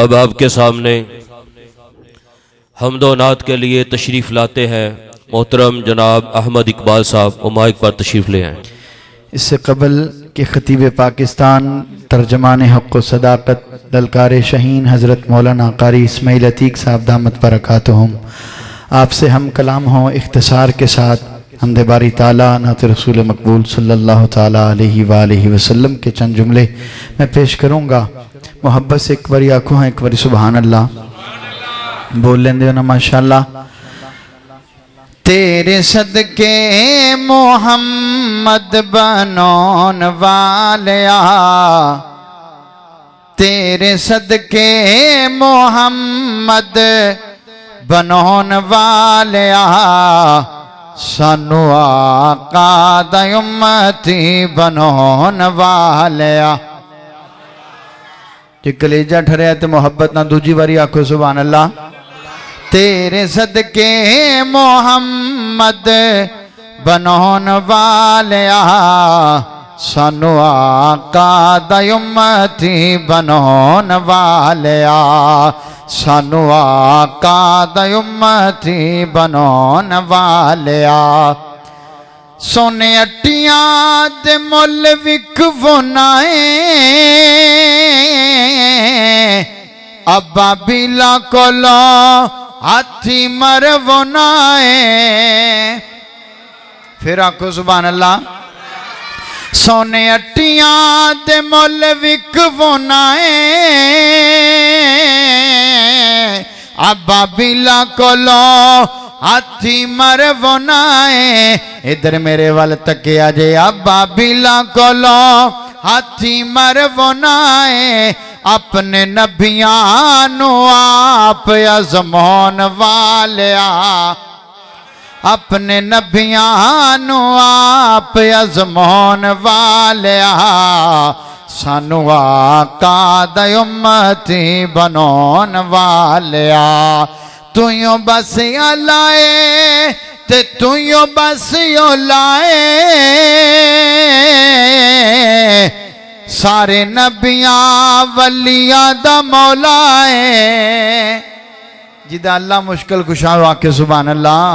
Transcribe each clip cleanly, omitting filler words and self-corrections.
अब आपके सामने हम्दो नात के लिए तशरीफ़ लाते हैं मोहतरम जनाब अहमद इकबाल साहब, वो माइक पर तशरीफ़ ले आए। इससे कबल के ख़तीब पाकिस्तान तर्जमान हक़ व सदाकत ललकार शहीन हज़रत मौलाना कारी इस्माइल अतीक साहब दामत बरकातुहुम आपसे हम कलाम हों इख्तिसार के साथ हम्द बारी ताला नात रसूल मकबूल सल्लल्लाहु ताला अलैहि वसल्लम के चंद जुमले मैं पेश करूँगा। मोहब्बत से एक बारी आँखों हैं, एक बारी सुबहान अल्लाह बोल लेंदे हो ना माशाअल्लाह। तेरे सदके मोहम्मद बनौन वालिया, तेरे सदके मोहम्मद बनौन वालिया, सानू आका दा उम्मती बनौन वालिया। जे कलेजा ठरिया तो मोहब्बत ना दूजी बारी आखो सुभान अल्लाह। तेरे सदके मोहम्मद बनौन वालिया, सानू आका दा उम्मती बनौन वालिया, सानू आका दा उम्मती बनौन वालिया। सोने अट्टियां दे मुल विकवनाए, अब्बा बिला कोलो हाथी मरवनाए। फिर आखो सुभान अल्लाह। सोने अट्टियां दे मुल विकवनाए, अब्बा बिला कोलो हाथी मरवनाए। इधर मेरे वाल तके आजे अब्बा बिला कोलो हाथी मरवनाए। अपने नबियां नु आप अज़मौन वालिया, अपने नबियां नु आप अज़मौन वालिया, सानू आका दा उम्मती बनौन वालिया। तुयो बस लाए ते तुयो बस लाए, सारे नबियां वलियां दा मौला है। जिदा अल्लाह मुश्किल कुशा आके सुभान अल्लाह।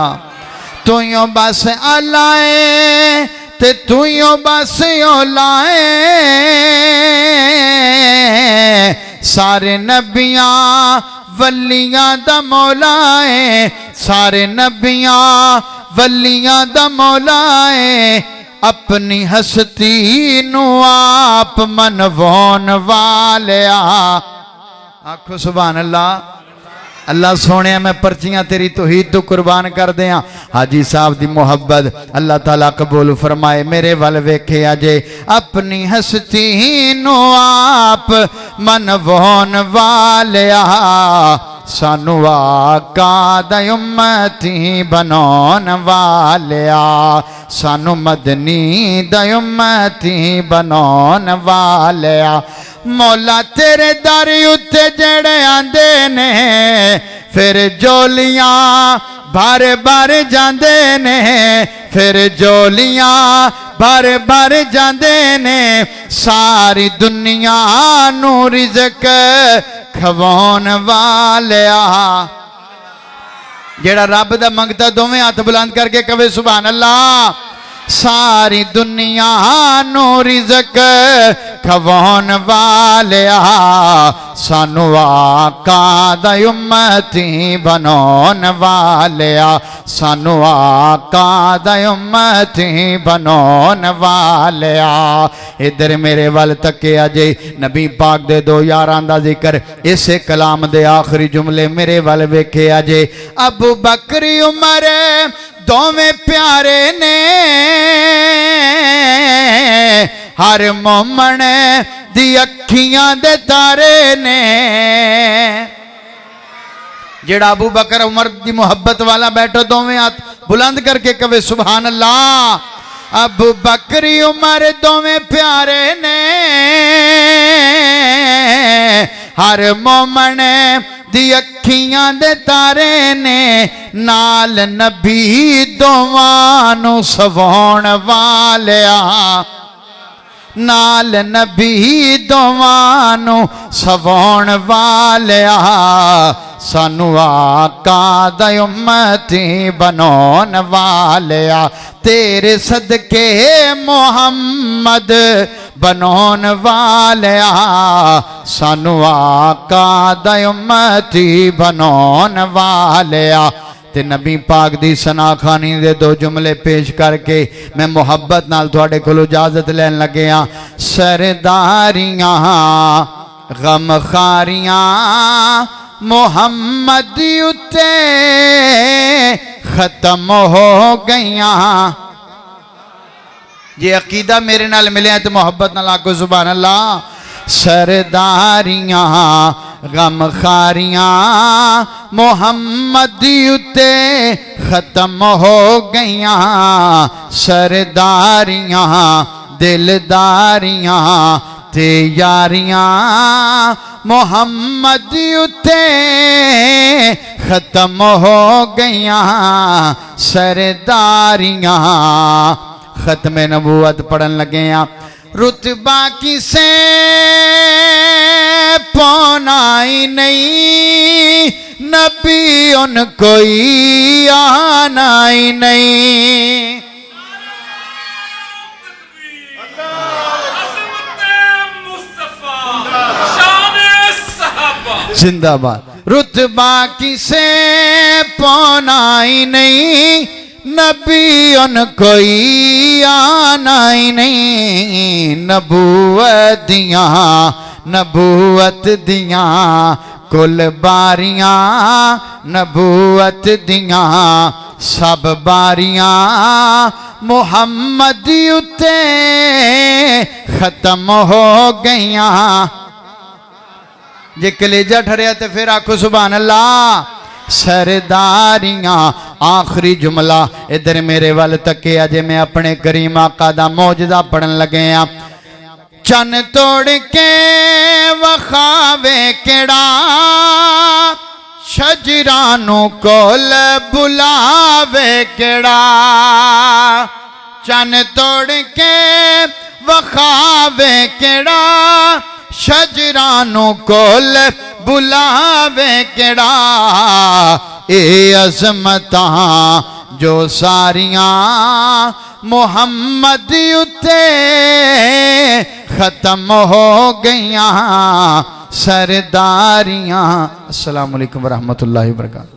तुयो बस लाए ते तुयो बस लाए, सारे नबियां वलियां दा मौला है, सारे नबियां वलियां दा मौला है। अपनी हस्ती नु आप मनवान वालिया। आखो सुभान अल्लाह। अल्लाह सोने मैं पर्चियां तेरी तौहीद तो कुर्बान कर दिया। हाजी साहब दी मोहब्बत अल्लाह ताला कबूल फरमाए। मेरे वल वेखे अजे अपनी हस्ती नु आप मनवान वालिया, सानू आका दा उम्मती बनौन वालिया, सानू मदनी दा उम्मती बनौन वालिया। मौला तेरे दर उत्ते जड़े आंदे ने, फिर जोलियां भर भर जांदे ने, फिर जोलियां भर भर जांदे ने। सारी दुनिया नू रिज़्क खवाउण वालिया। जेड़ा रब दा मंगता दोवें हाथ बुलंद करके कवे सुभान अल्लाह। सारी दुनिया नू रिज़्क खवाउण वालिया, सानू आका दा उम्मती बनौन वालिया, सानू आका दा उम्मती बनौन वालिया। इधर मेरे वल तके अजे नबी पाक दे दो यारां दा जिक्र, इसे कलाम दे आखिरी जुमले मेरे वल वेखे अजे। अबू बकर उमर दोवें प्यारे ने, हर मोमन दी अखियां दे तारे ने। जेड़ा अबू बकर उमर दी मोहब्बत वाला बैठो दोवें हाथ बुलंद करके कवे सुभान अल्लाह। अबू बकर उमर दोवें प्यारे ने, हर मोमन दी अखियां दे तारे ने। नाल नबी दोवां नू सवाउण वालिया, नाल नबी दोवां नू सवाउण वालिया सानू आका दा उम्मती बनाउण वालिया तेरे सदके मोहम्मद बनाउण वालिया सानू आका दा उम्मती बनाउण वालिया ते नबी पाक दी सना खानी दे दो जुमले पेश करके मैं मुहब्बत नाल तुहाडे कोलों इजाजत लैन लगे हाँ। सरदारियां गमखारियां मुहम्मद उत्ते खत्म हो गईयां। जे अकीदा मेरे नाल मिले तो मुहब्बत नाल आखो सुभान अल्लाह। सरदारियां गमखारियां मुहम्मद उत्ते खत्म हो गईयां। सरदारियां दिलदारियां ते यारियां मुहम्मद उत्ते खत्म हो गईयां। सरदारियां खत्म नबूवत पढ़न लगे हैं। रुतबा किसे पौनाई नहीं नबी उन कोई आना ही नहीं। जिंदाबाद। रुतबा किसे पौनाई नहीं नबी उन कोई आना ही नहीं। नबूवत दियां कुल बारियां नबूवत दियां सब बारियां मुहम्मद उत्ते खत्म हो गईयां। जे कलेजा ठरिया तो फिर आखो सुभान अल्लाह। सरदारियां आखिरी जुमला इधर मेरे वाल तके अजे मैं अपने करीम आका दा मौजदा पढ़न लगे हाँ। चन तोड़ के वखावे केड़ा शजरानू कोल बुलावे केड़ा। चन तोड़ के वखावे केड़ा शजरानू कोल बुलावे केड़ा। ए अज़मतां जो सारियां मुहम्मद उत्ते खत्म हो गईयां। सरदारियां। अस्सलामु अलैकुम वरहमतुल्लाहि वबरकातुहू।